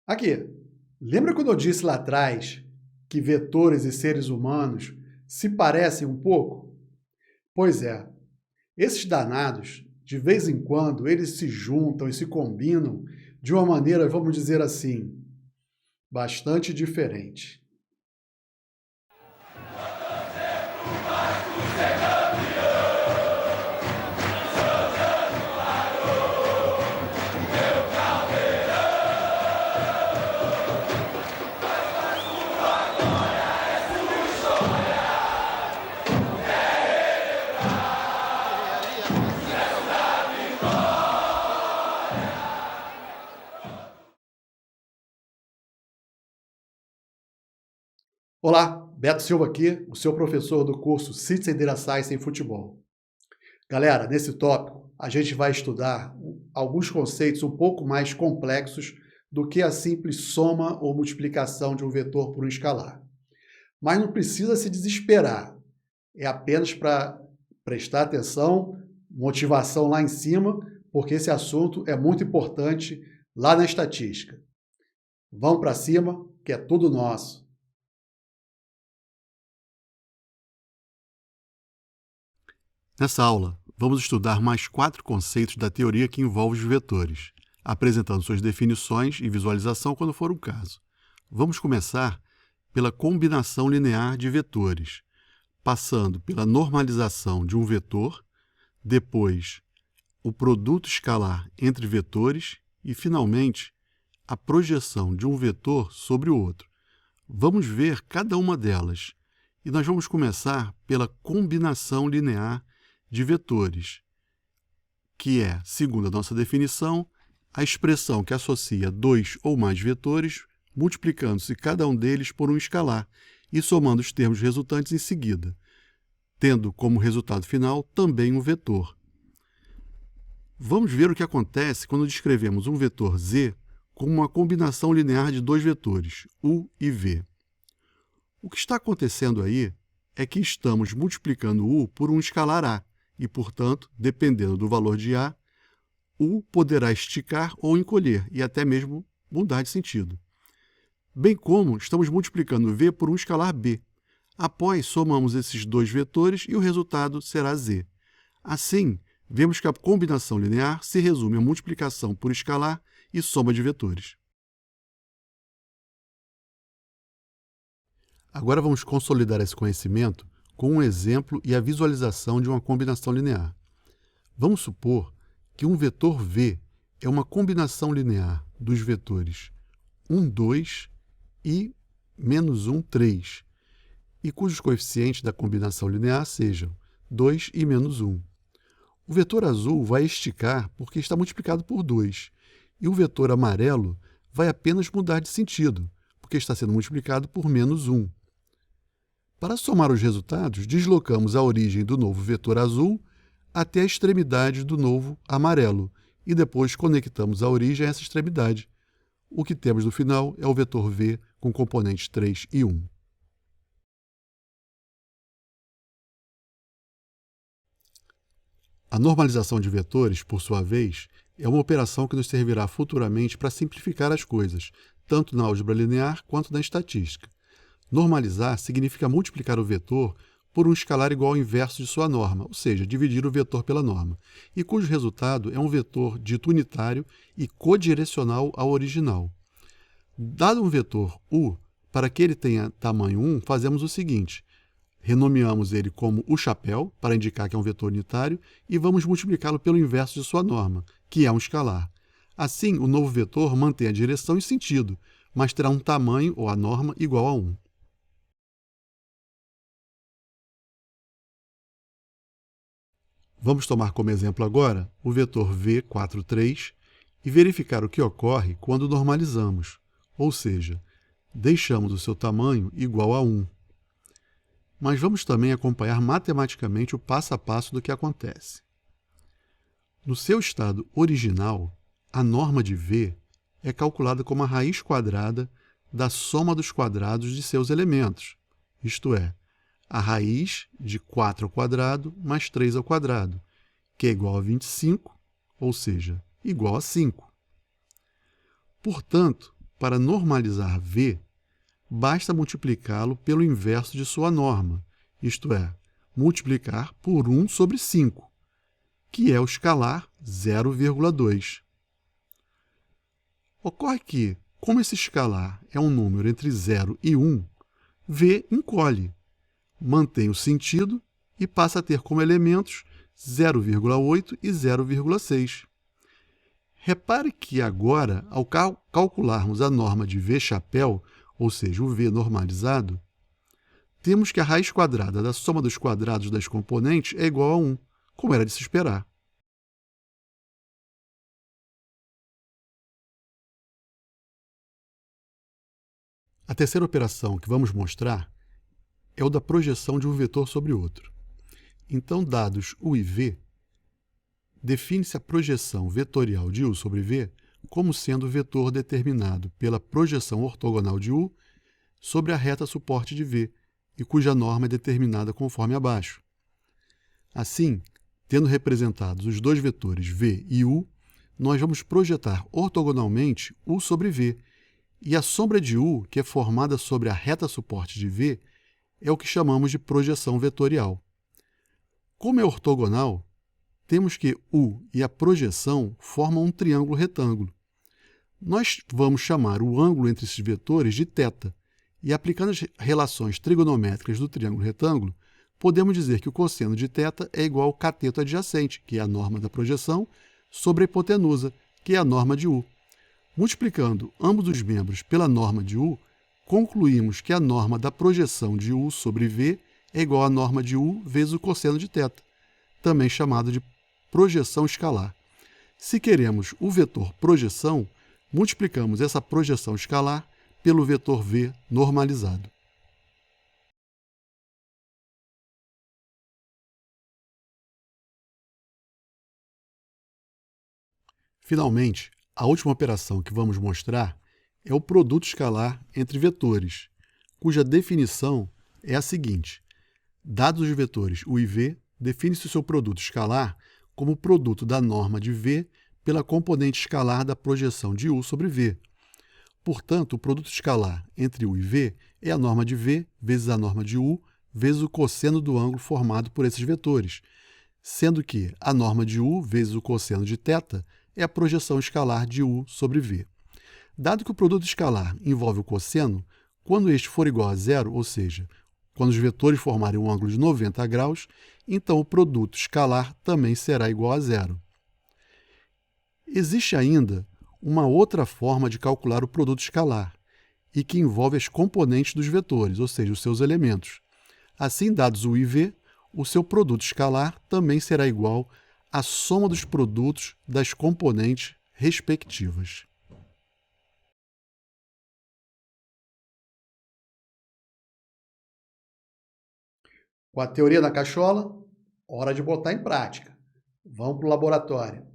Aqui, lembra quando eu disse lá atrás que vetores e seres humanos se parecem um pouco? Pois é, esses danados, de vez em quando, eles se juntam e se combinam de uma maneira, vamos dizer assim, bastante diferente. Olá, Beto Silva aqui, o seu professor do curso Citizen Data Science em Futebol. Galera, nesse tópico, a gente vai estudar alguns conceitos um pouco mais complexos do que a simples soma ou multiplicação de um vetor por um escalar. Mas não precisa se desesperar, é apenas para prestar atenção, motivação lá em cima, porque esse assunto é muito importante lá na estatística. Vamos para cima, que é tudo nosso. Nessa aula, vamos estudar mais 4 conceitos da teoria que envolve os vetores, apresentando suas definições e visualização quando for o caso. Vamos começar pela combinação linear de vetores, passando pela normalização de um vetor, depois o produto escalar entre vetores e, finalmente, a projeção de um vetor sobre o outro. Vamos ver cada uma delas e nós vamos começar pela combinação linear de vetores, que é, segundo a nossa definição, a expressão que associa dois ou mais vetores, multiplicando-se cada um deles por um escalar e somando os termos resultantes em seguida, tendo como resultado final também um vetor. Vamos ver o que acontece quando descrevemos um vetor z como uma combinação linear de dois vetores, u e v. O que está acontecendo aí é que estamos multiplicando u por um escalar a, e, portanto, dependendo do valor de a, u poderá esticar ou encolher, e até mesmo mudar de sentido. Bem como estamos multiplicando v por um escalar b. Após, somamos esses dois vetores e o resultado será z. Assim, vemos que a combinação linear se resume a multiplicação por escalar e soma de vetores. Agora vamos consolidar esse conhecimento com um exemplo e a visualização de uma combinação linear. Vamos supor que um vetor v é uma combinação linear dos vetores 1, 2 e menos 1, 3, e cujos coeficientes da combinação linear sejam 2 e menos 1. O vetor azul vai esticar porque está multiplicado por 2, e o vetor amarelo vai apenas mudar de sentido, porque está sendo multiplicado por menos 1. Para somar os resultados, deslocamos a origem do novo vetor azul até a extremidade do novo amarelo e depois conectamos a origem a essa extremidade. O que temos no final é o vetor v com componentes 3 e 1. A normalização de vetores, por sua vez, é uma operação que nos servirá futuramente para simplificar as coisas, tanto na álgebra linear quanto na estatística. Normalizar significa multiplicar o vetor por um escalar igual ao inverso de sua norma, ou seja, dividir o vetor pela norma, e cujo resultado é um vetor dito unitário e codirecional ao original. Dado um vetor u, para que ele tenha tamanho 1, fazemos o seguinte: renomeamos ele como o chapéu, para indicar que é um vetor unitário, e vamos multiplicá-lo pelo inverso de sua norma, que é um escalar. Assim, o novo vetor mantém a direção e sentido, mas terá um tamanho, ou a norma, igual a 1. Vamos tomar como exemplo agora o vetor v43 e verificar o que ocorre quando normalizamos, ou seja, deixamos o seu tamanho igual a 1. Mas vamos também acompanhar matematicamente o passo a passo do que acontece. No seu estado original, a norma de v é calculada como a raiz quadrada da soma dos quadrados de seus elementos, isto é, a raiz de 4 ao quadrado mais 3 ao quadrado, que é igual a 25, ou seja, igual a 5. Portanto, para normalizar V, basta multiplicá-lo pelo inverso de sua norma, isto é, multiplicar por 1 sobre 5, que é o escalar 0,2. Ocorre que, como esse escalar é um número entre 0 e 1, V encolhe, mantém o sentido e passa a ter como elementos 0,8 e 0,6. Repare que agora, ao calcularmos a norma de V chapéu, ou seja, o V normalizado, temos que a raiz quadrada da soma dos quadrados das componentes é igual a 1, como era de se esperar. A terceira operação que vamos mostrar é o da projeção de um vetor sobre outro. Então, dados U e V, define-se a projeção vetorial de U sobre V como sendo o vetor determinado pela projeção ortogonal de U sobre a reta suporte de V, e cuja norma é determinada conforme abaixo. Assim, tendo representados os dois vetores V e U, nós vamos projetar ortogonalmente U sobre V, e a sombra de U, que é formada sobre a reta suporte de V, é o que chamamos de projeção vetorial. Como é ortogonal, temos que U e a projeção formam um triângulo retângulo. Nós vamos chamar o ângulo entre esses vetores de θ, e aplicando as relações trigonométricas do triângulo retângulo, podemos dizer que o cosseno de θ é igual ao cateto adjacente, que é a norma da projeção, sobre a hipotenusa, que é a norma de U. Multiplicando ambos os membros pela norma de U, concluímos que a norma da projeção de U sobre V é igual à norma de U vezes o cosseno de θ, também chamado de projeção escalar. Se queremos o vetor projeção, multiplicamos essa projeção escalar pelo vetor V normalizado. Finalmente, a última operação que vamos mostrar é o produto escalar entre vetores, cuja definição é a seguinte. Dados os vetores U e V, define-se o seu produto escalar como o produto da norma de V pela componente escalar da projeção de U sobre V. Portanto, o produto escalar entre U e V é a norma de V vezes a norma de U vezes o cosseno do ângulo formado por esses vetores, sendo que a norma de U vezes o cosseno de θ é a projeção escalar de U sobre V. Dado que o produto escalar envolve o cosseno, quando este for igual a zero, ou seja, quando os vetores formarem um ângulo de 90 graus, então o produto escalar também será igual a zero. Existe ainda uma outra forma de calcular o produto escalar, e que envolve as componentes dos vetores, ou seja, os seus elementos. Assim, dados U e V, o seu produto escalar também será igual à soma dos produtos das componentes respectivas. Com a teoria da cachola, hora de botar em prática. Vamos para o laboratório.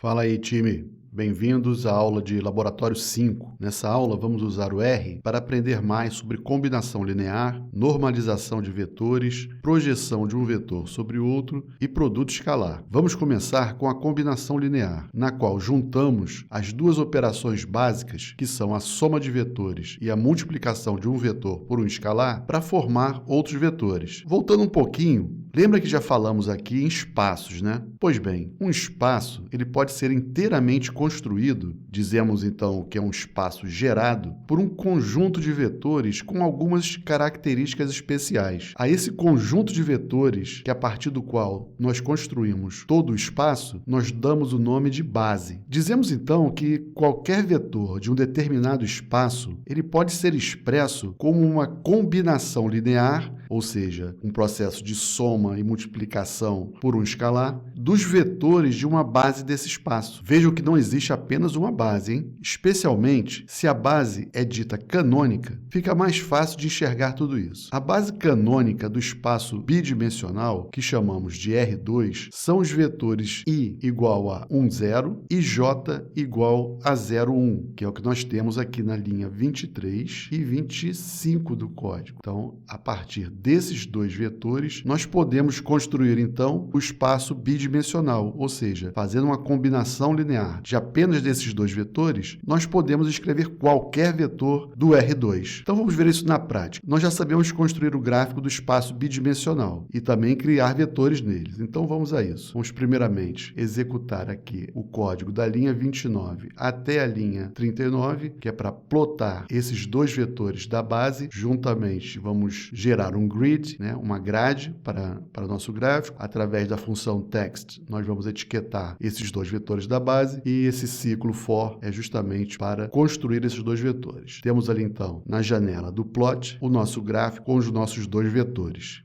Fala aí, time! Bem-vindos à aula de Laboratório 5. Nessa aula, vamos usar o R para aprender mais sobre combinação linear, normalização de vetores, projeção de um vetor sobre outro e produto escalar. Vamos começar com a combinação linear, na qual juntamos as duas operações básicas, que são a soma de vetores e a multiplicação de um vetor por um escalar, para formar outros vetores. Voltando um pouquinho, lembra que já falamos aqui em espaços, né? Pois bem, um espaço ele pode ser inteiramente construído, dizemos então que é um espaço gerado, por um conjunto de vetores com algumas características especiais. A esse conjunto de vetores, que a partir do qual nós construímos todo o espaço, nós damos o nome de base. Dizemos então que qualquer vetor de um determinado espaço, ele pode ser expresso como uma combinação linear, ou seja, um processo de soma soma e multiplicação por um escalar dos vetores de uma base desse espaço. Vejam que não existe apenas uma base, hein? Especialmente se a base é dita canônica, fica mais fácil de enxergar tudo isso. A base canônica do espaço bidimensional, que chamamos de R2, são os vetores I igual a 1, 0 e J igual a 0, 1, que é o que nós temos aqui na linha 23 e 25 do código. Então, a partir desses dois vetores, nós podemos construir, então, o espaço bidimensional, ou seja, fazendo uma combinação linear de apenas desses dois vetores, nós podemos escrever qualquer vetor do R2. Então, vamos ver isso na prática. Nós já sabemos construir o gráfico do espaço bidimensional e também criar vetores neles. Então, vamos a isso. Vamos, primeiramente, executar aqui o código da linha 29 até a linha 39, que é para plotar esses dois vetores da base. Juntamente, vamos gerar um grid, né, uma grade para o nosso gráfico. Através da função text, nós vamos etiquetar esses dois vetores da base e esse ciclo for é justamente para construir esses dois vetores. Temos ali, então, na janela do plot, o nosso gráfico com os nossos dois vetores.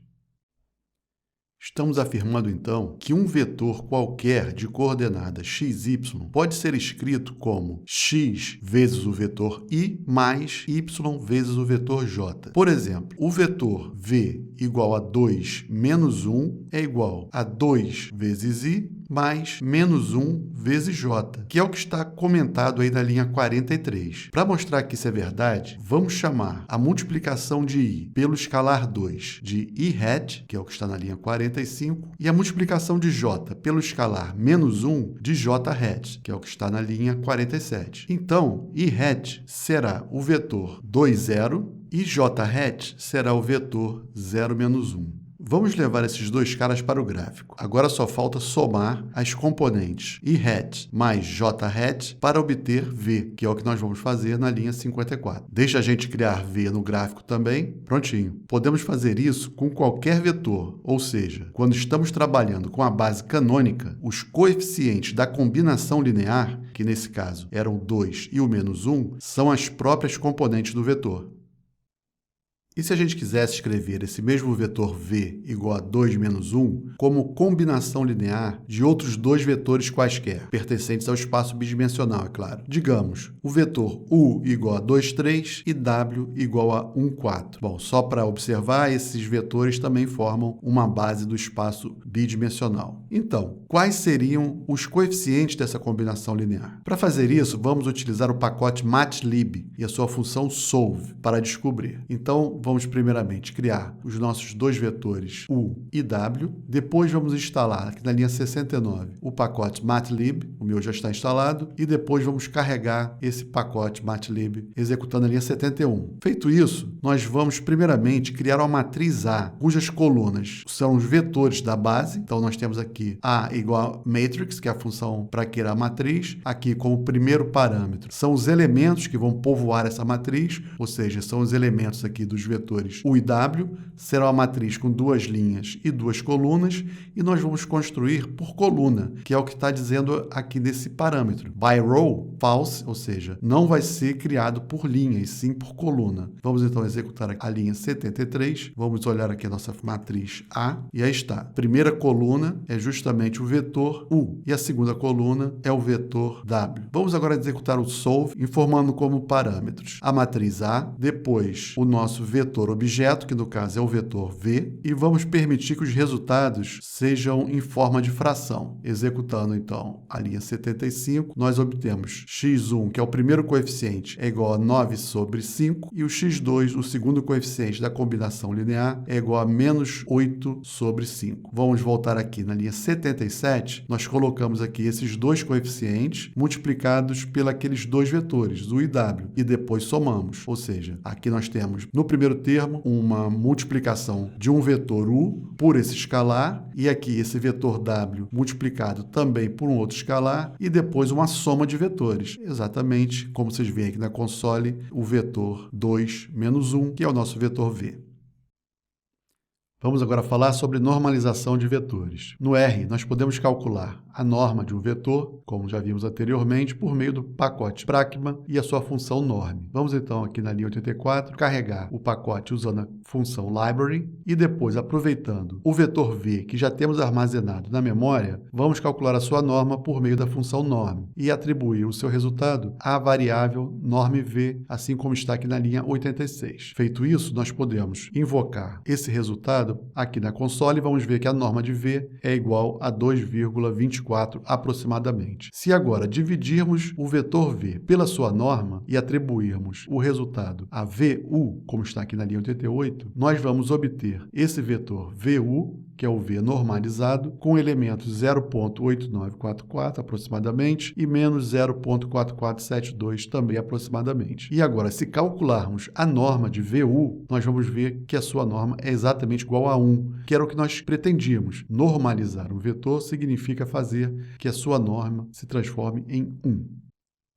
Estamos afirmando, então, que um vetor qualquer de coordenada x, y pode ser escrito como x vezes o vetor i mais y vezes o vetor j. Por exemplo, o vetor v igual a 2 menos 1 é igual a 2 vezes i mais menos 1 vezes j, que é o que está comentado aí na linha 43. Para mostrar que isso é verdade, vamos chamar a multiplicação de i pelo escalar 2 de i hat, que é o que está na linha 45, e a multiplicação de j pelo escalar menos 1 de j hat, que é o que está na linha 47. Então, i hat será o vetor 2, 0 e j hat será o vetor 0, menos 1. Vamos levar esses dois caras para o gráfico. Agora só falta somar as componentes i hat mais j hat para obter v, que é o que nós vamos fazer na linha 54. Deixa a gente criar v no gráfico também. Prontinho. Podemos fazer isso com qualquer vetor, ou seja, quando estamos trabalhando com a base canônica, os coeficientes da combinação linear, que nesse caso eram 2 e o menos 1, são as próprias componentes do vetor. E se a gente quisesse escrever esse mesmo vetor v igual a 2 menos 1 como combinação linear de outros dois vetores quaisquer, pertencentes ao espaço bidimensional, é claro. Digamos, o vetor u igual a 2, 3 e w igual a 1, 4. Bom, só para observar, esses vetores também formam uma base do espaço bidimensional. Então, quais seriam os coeficientes dessa combinação linear? Para fazer isso, vamos utilizar o pacote matlib e a sua função solve para descobrir. Então, vamos primeiramente criar os nossos dois vetores u e w, depois vamos instalar aqui na linha 69 o pacote matlib, o meu já está instalado, e depois vamos carregar esse pacote matlib executando a linha 71. Feito isso, nós vamos primeiramente criar uma matriz A, cujas colunas são os vetores da base. Então nós temos aqui A igual a matrix, que é a função para criar a matriz. Aqui como primeiro parâmetro são os elementos que vão povoar essa matriz, ou seja, são os elementos aqui dos vetores u e w, será uma matriz com duas linhas e duas colunas, e nós vamos construir por coluna, que é o que está dizendo aqui nesse parâmetro. By row, false, ou seja, não vai ser criado por linha, e sim por coluna. Vamos então executar a linha 73, vamos olhar aqui a nossa matriz A, e aí está. A primeira coluna é justamente o vetor u, e a segunda coluna é o vetor w. Vamos agora executar o solve, informando como parâmetros a matriz A, depois o nosso vetor objeto, que no caso é o vetor v, e vamos permitir que os resultados sejam em forma de fração. Executando então a linha 75, nós obtemos x1, que é o primeiro coeficiente, é igual a 9 sobre 5, e o x2, o segundo coeficiente da combinação linear, é igual a menos 8 sobre 5. Vamos voltar aqui na linha 77, nós colocamos aqui esses dois coeficientes multiplicados pelos dois vetores, u e w, e depois somamos. Ou seja, aqui nós temos no primeiro termo uma multiplicação de um vetor u por esse escalar, e aqui esse vetor w multiplicado também por um outro escalar, e depois uma soma de vetores, exatamente como vocês veem aqui na console, o vetor 2 menos 1, que é o nosso vetor v. Vamos agora falar sobre normalização de vetores. No R, nós podemos calcular a norma de um vetor, como já vimos anteriormente, por meio do pacote pragma e a sua função norm. Vamos então aqui na linha 84 carregar o pacote usando a função library e depois, aproveitando o vetor v que já temos armazenado na memória, vamos calcular a sua norma por meio da função norm e atribuir o seu resultado à variável normv, assim como está aqui na linha 86. Feito isso, nós podemos invocar esse resultado aqui na console e vamos ver que a norma de v é igual a 2,24 aproximadamente. Se agora dividirmos o vetor v pela sua norma e atribuirmos o resultado a vu, como está aqui na linha 88, nós vamos obter esse vetor vu, que é o v normalizado, com elementos 0,8944 aproximadamente e menos 0,4472 também aproximadamente. E agora, se calcularmos a norma de vu, nós vamos ver que a sua norma é exatamente igual a 1, que era o que nós pretendíamos. Normalizar um vetor significa fazer que a sua norma se transforme em 1.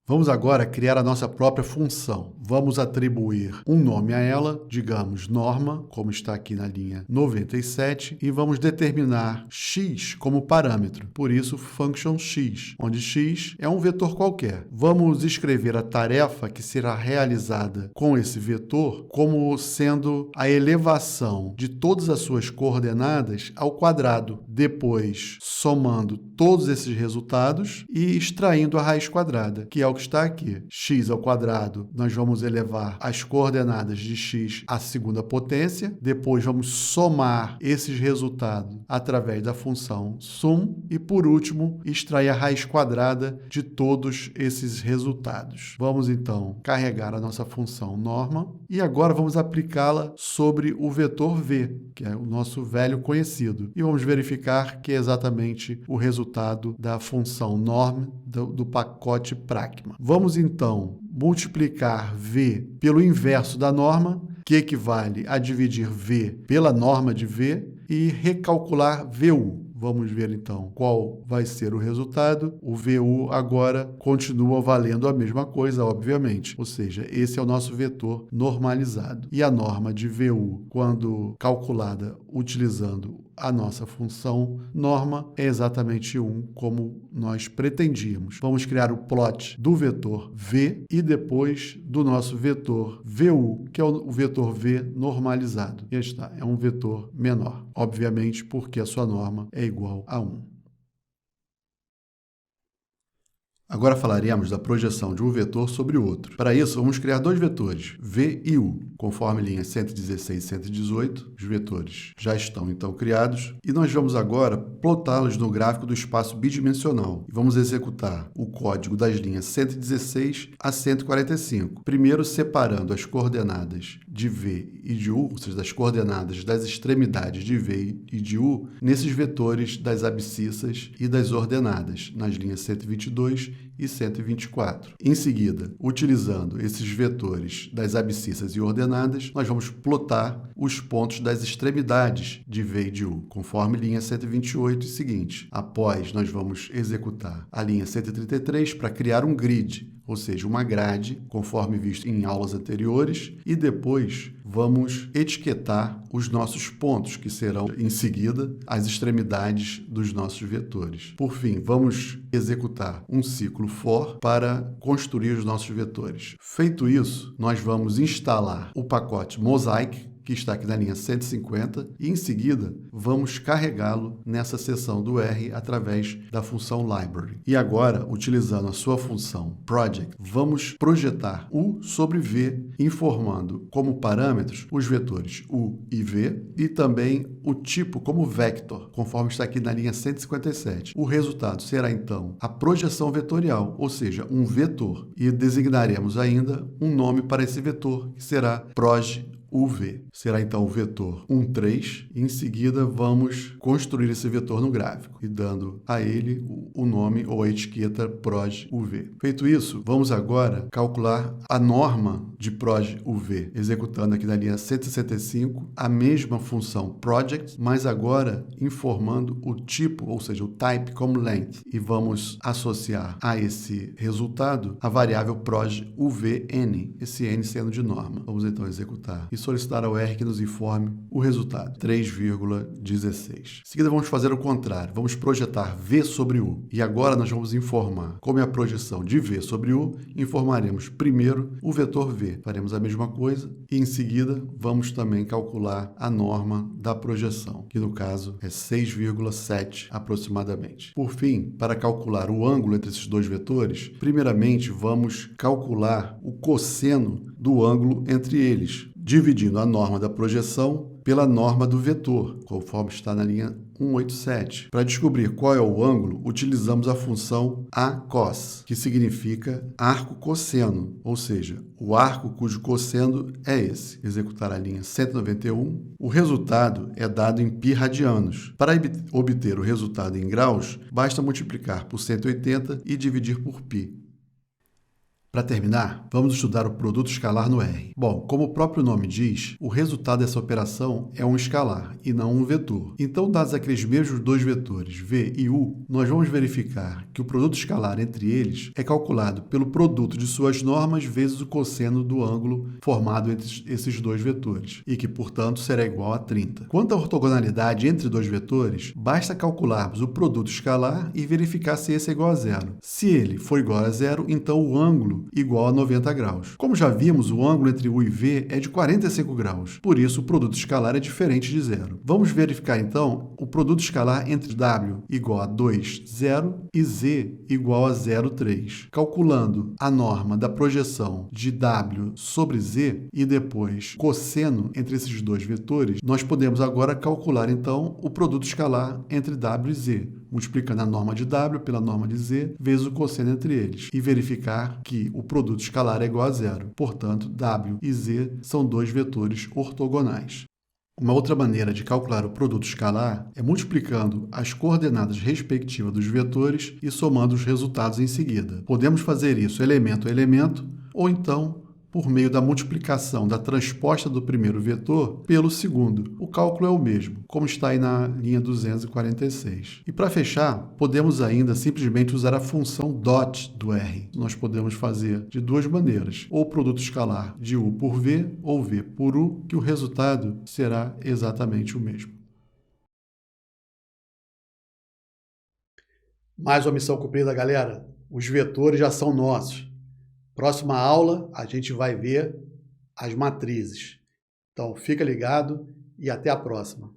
Vamos agora criar a nossa própria função. Vamos atribuir um nome a ela, digamos norma, como está aqui na linha 97, e vamos determinar x como parâmetro, por isso function x, onde x é um vetor qualquer. Vamos escrever a tarefa que será realizada com esse vetor como sendo a elevação de todas as suas coordenadas ao quadrado, depois somando todos esses resultados e extraindo a raiz quadrada, que é o que está aqui. X ao quadrado, nós vamos elevar as coordenadas de x à segunda potência, depois vamos somar esses resultados através da função sum e, por último, extrair a raiz quadrada de todos esses resultados. Vamos, então, carregar a nossa função norma e agora vamos aplicá-la sobre o vetor v, que é o nosso velho conhecido, e vamos verificar que é exatamente o resultado da função norm do pacote pragma. Vamos, então, multiplicar v pelo inverso da norma, que equivale a dividir v pela norma de v, e recalcular vu. Vamos ver, então, qual vai ser o resultado. O vu agora continua valendo a mesma coisa, obviamente. Ou seja, esse é o nosso vetor normalizado. E a norma de vu, quando calculada utilizando a nossa função norma, é exatamente 1, como nós pretendíamos. Vamos criar o plot do vetor v e depois do nosso vetor vu, que é o vetor v normalizado. E aí está, é um vetor menor, obviamente, porque a sua norma é igual a 1. Agora falaremos da projeção de um vetor sobre o outro. Para isso, vamos criar dois vetores, v e u, conforme linhas 116 e 118. Os vetores já estão, então, criados. E nós vamos agora plotá-los no gráfico do espaço bidimensional. E vamos executar o código das linhas 116 a 145. Primeiro, separando as coordenadas de v e de u, ou seja, das coordenadas das extremidades de v e de u, nesses vetores das abscissas e das ordenadas, nas linhas 122 e 124. Em seguida, utilizando esses vetores das abscissas e ordenadas, nós vamos plotar os pontos das extremidades de v e de u, conforme linha 128 e seguinte. Após, nós vamos executar a linha 133 para criar um grid, ou seja, uma grade, conforme visto em aulas anteriores, e depois vamos etiquetar os nossos pontos, que serão, em seguida, as extremidades dos nossos vetores. Por fim, vamos executar um ciclo for para construir os nossos vetores. Feito isso, nós vamos instalar o pacote Mosaic, que está aqui na linha 150, e em seguida vamos carregá-lo nessa seção do R através da função library. E agora, utilizando a sua função project, vamos projetar U sobre V, informando como parâmetros os vetores U e V e também o tipo como vector, conforme está aqui na linha 157. O resultado será então a projeção vetorial, ou seja, um vetor, e designaremos ainda um nome para esse vetor, que será proj UV. Será então o vetor 13, e em seguida vamos construir esse vetor no gráfico, e dando a ele o nome ou a etiqueta proj UV. Feito isso, vamos agora calcular a norma de proj UV, executando aqui na linha 165 a mesma função project, mas agora informando o tipo, ou seja, o type como length, e vamos associar a esse resultado a variável proj UVN, esse n sendo de norma. Vamos então executar solicitar ao R que nos informe o resultado, 3,16. Em seguida, vamos fazer o contrário. Vamos projetar V sobre U. E agora nós vamos informar como é a projeção de V sobre U. Informaremos primeiro o vetor V. Faremos a mesma coisa e, em seguida, vamos também calcular a norma da projeção, que no caso é 6,7 aproximadamente. Por fim, para calcular o ângulo entre esses dois vetores, primeiramente vamos calcular o cosseno do ângulo entre eles, dividindo a norma da projeção pela norma do vetor, conforme está na linha 187. Para descobrir qual é o ângulo, utilizamos a função acos, que significa arco cosseno, ou seja, o arco cujo cosseno é esse. Executar a linha 191. O resultado é dado em π radianos. Para obter o resultado em graus, basta multiplicar por 180 e dividir por π. Para terminar, vamos estudar o produto escalar no R. Bom, como o próprio nome diz, o resultado dessa operação é um escalar e não um vetor. Então, dados aqueles mesmos dois vetores, V e U, nós vamos verificar que o produto escalar entre eles é calculado pelo produto de suas normas vezes o cosseno do ângulo formado entre esses dois vetores, e que, portanto, será igual a 30. Quanto à ortogonalidade entre dois vetores, basta calcularmos o produto escalar e verificar se esse é igual a zero. Se ele for igual a zero, então o ângulo igual a 90 graus. Como já vimos, o ângulo entre U e V é de 45 graus, por isso o produto escalar é diferente de zero. Vamos verificar então o produto escalar entre W igual a 2, 0 e Z igual a 0,3. Calculando a norma da projeção de W sobre Z e depois cosseno entre esses dois vetores, nós podemos agora calcular então o produto escalar entre W e Z, multiplicando a norma de W pela norma de Z vezes o cosseno entre eles, e verificar que o produto escalar é igual a zero. Portanto, W e Z são dois vetores ortogonais. Uma outra maneira de calcular o produto escalar é multiplicando as coordenadas respectivas dos vetores e somando os resultados em seguida. Podemos fazer isso elemento a elemento, ou então por meio da multiplicação da transposta do primeiro vetor pelo segundo. O cálculo é o mesmo, como está aí na linha 246. E para fechar, podemos ainda simplesmente usar a função dot do R. Nós podemos fazer de duas maneiras, ou o produto escalar de U por V, ou V por U, que o resultado será exatamente o mesmo. Mais uma missão cumprida, galera. Os vetores já são nossos. Próxima aula, a gente vai ver as matrizes. Então, fica ligado e até a próxima.